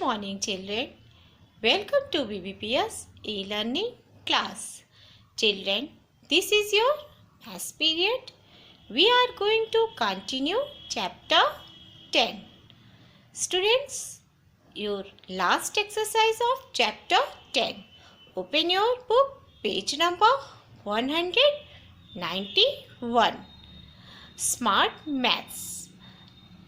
morning, children. Welcome to BBPS e-learning class. Children, this is your maths period. We are going to continue chapter 10. Students, your last exercise of chapter 10. Open your book, page number 191. Smart Maths.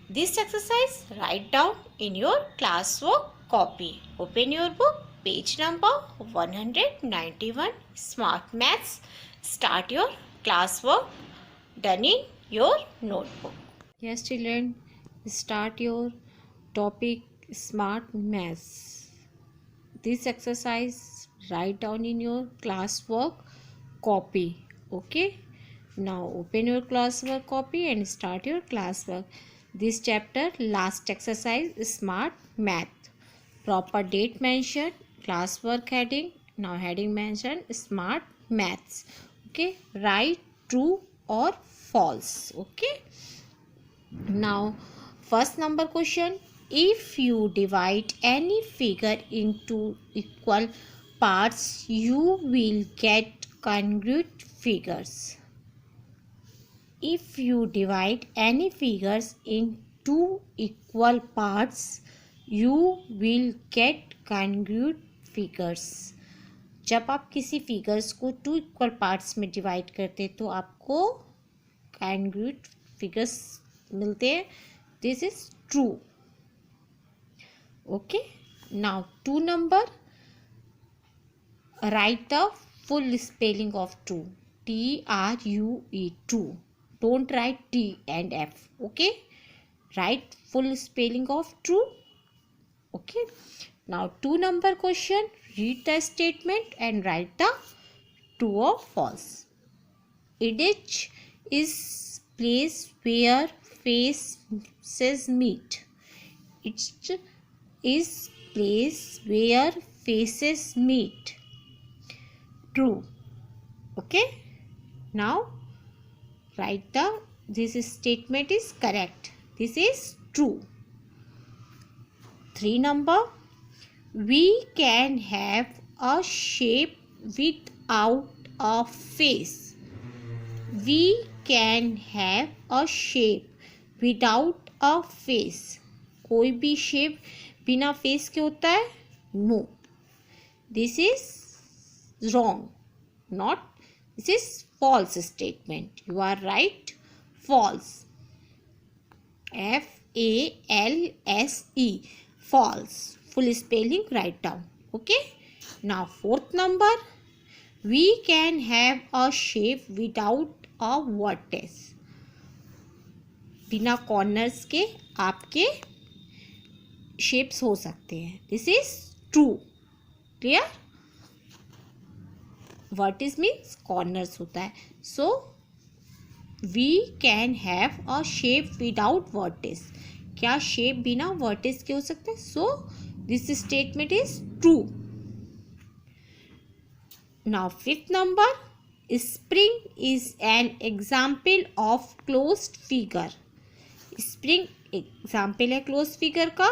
This exercise write down in your classwork copy. Open your book, page number 191. Smart Maths. Start your classwork done in your notebook. Yes, children, start your topic Smart Maths. This exercise write down in your classwork copy. Okay. Now open your classwork copy and start your classwork. This chapter last exercise Smart Math. Proper date mentioned, classwork heading. Now heading mentioned Smart Maths. Okay. Write true or false. Okay. Now first number question, if you divide any figure into equal parts you will get congruent figures. If you divide any figures into equal parts you will get congruent figures. जब आप किसी figures को 2 equal parts में divide करते तो आपको congruent figures मिलते हैं. This is true. Okay. Now 2 number, right the full spelling of true. TRUE, true. Don't write T and F. Okay. Right full spelling of true. Okay. Now 2 number question, read the statement and right the true और false. Edge is place where faces meet. It is place where faces meet. True. Okay. Now write this statement is correct. This is true. 3 number, we can have a shape without a face. We can have a shape without a face. कोई भी shape बिना face के होता है? No. This is wrong. Not. This is false statement. You are right. False. FALSE. False. Full spelling write down. Okay. Now 4th number, we can have a shape without a vertex. बिना corners के आपके shapes हो सकते हैं. This is true. Clear. Vertex means corners होता है. So we can have a shape without vertex. क्या shape बिना वर्टिस के हो सकते हैं? So this statement is true. Now 5th number, spring is an example of closed figure. Spring example है closed figure का?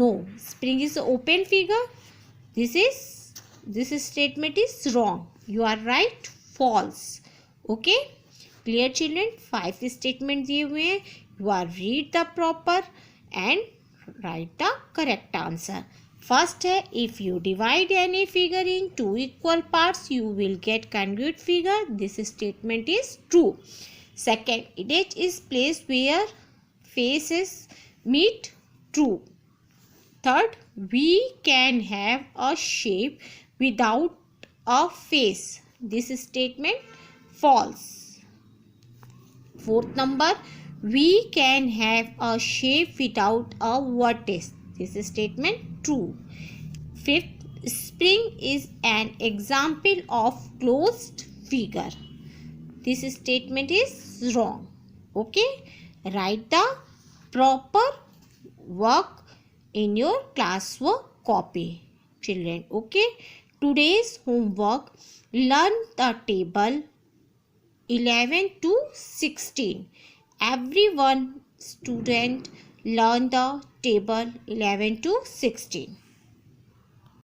No. Spring is open figure. This statement is wrong. You are right. False. Okay. Clear children? 5 statement दिए हुए हैं. You are read the proper and write the correct answer. First है, if you divide any figure in 2 equal parts you will get congruent figure. This statement is true. Second, it is place where faces meet. True. Third, we can have a shape without a face. This statement false. Fourth number, we can have a shape without a vertex. This statement true. Fifth, spring is an example of closed figure. This statement is wrong. Okay. Write the proper work in your classwork copy, children. Okay. Today's homework, learn the table 11 to 16. Everyone student Learn the table 11 to 16.